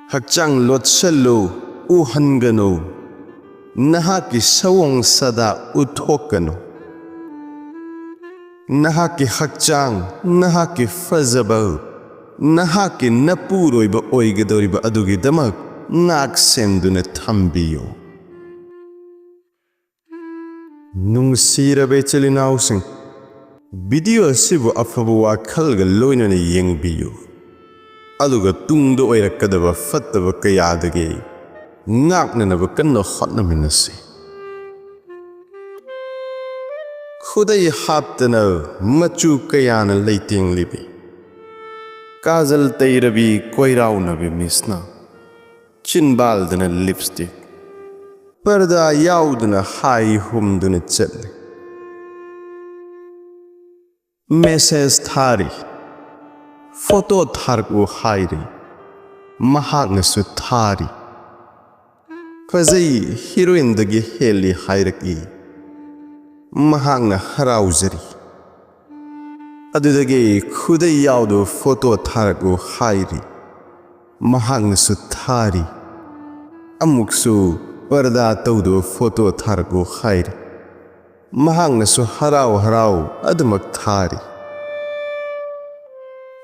Hakchang lotsallu uhanganu Nahaki sawong sada uthokanu Nahaki hakchang Nahaki fazabau Nahaki napuroiba oigadoriba adugi damak Ngak senduna thambiyo Nungsirabe chalinausing Video asibu afabu wakhalga loinana yengbiyu Aduga tungdo oirakadaba fattaba kayadagi Ngaknanaba kanno Hotnaminnasi Khudai haptana machu kayana leiting libi Kazal tayrabi koiraunabi misna Chinbaldana lipstick Parda yaudana hai humduna chatli Message thari Photo tharku hairi Mahaknasu thari Fazai heroine dagi heli hairaki Mahakna harauzari Adudagi khudai yaudu photo tharku hairi Mahaknasu thari Amuksu parda taudu photo tharku hairi Mahaknasu harau adamak thari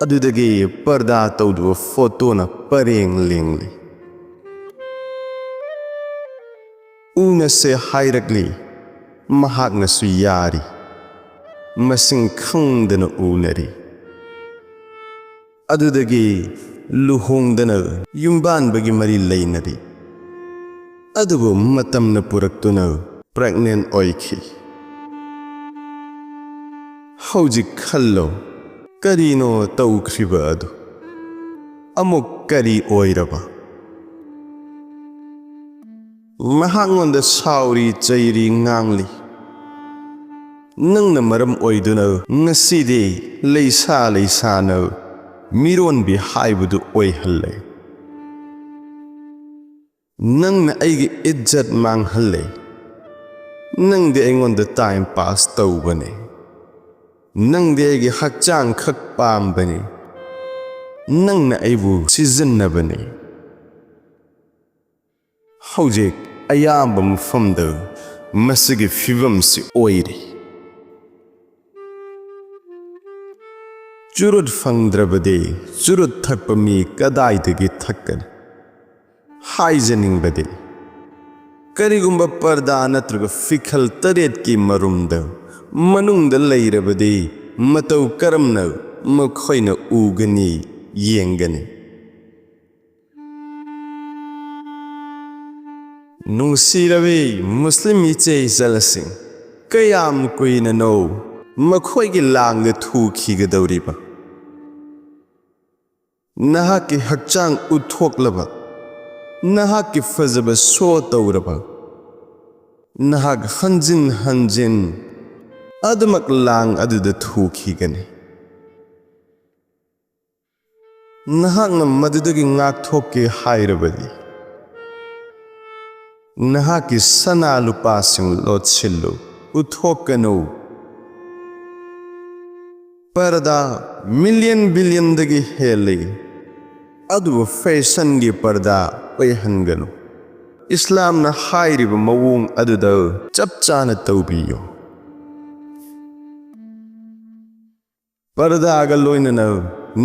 Adudagi parda taudu photo na pareng lingli Una se hairakli Mahaknasu yari Masing khangdana unari Adudagi luhongdana yumban bagi mari lainari Adubu matamna puraktuna pregnant oiki Haujik khallo Karino tawkriba adu Amuk kari oiraba Mahangonda sauri chairi ngangli Nangna maram oiduna ngasidi Leisa Leisana Mironbi haibudu oihalle Nangna aigi izzat manghalle Nangdi aingonda time pass tawbane Nangdi aigi hakchang khak paambane Nangna aibu sizinnabane Haujik ayamba mufamda Masigi fivamsi oiri Churut fangdrabade Churut thakpami kadaidagi thakkan Haijaning bade Karigumba parda natraga fikhal taret ki marumda Manungda lairabade Matau karamna Makhoina ugani Yengani Nungsirabe Muslim iche zalasing Kayam kuina no Makhoigi langga thuki gadawriba Nahaki hakchang uthoklaba Nahaki fazaba so tawraba Nahak hanjin Adamak lang aduda thuki gani Nahakna madudagi ngak thokke hairabadi Nahaki sana lupasing lotsillu uthokanu Parda million billion dagi heli Adu fashion gi parda oihanganu Islam na hairiba mawung aduda chapchana tawbiyo Parda aga loinana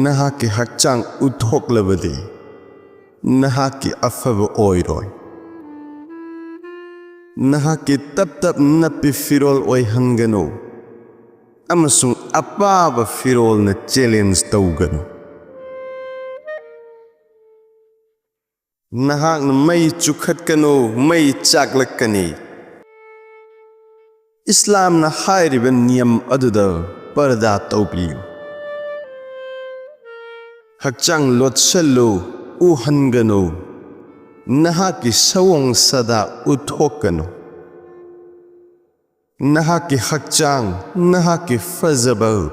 Nahaki hakchang uthoklabadi Nahaki afaba oiroi Nahaki tap napi firol oihanganu Amasung Apaambada firol na challenge tawganu Nahak na may chukhatkanu may chaklakkani Islam na hairiban niyam aduda parda tawbiyo Hakchang lotsallu uhanganu Nahaki sawong sada uthokanu Nahaki hakchang Nahaki fazabau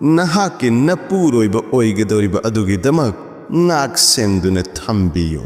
Nahaki napuroiba oigadoriba adugi damak Ngak senduna thambiyo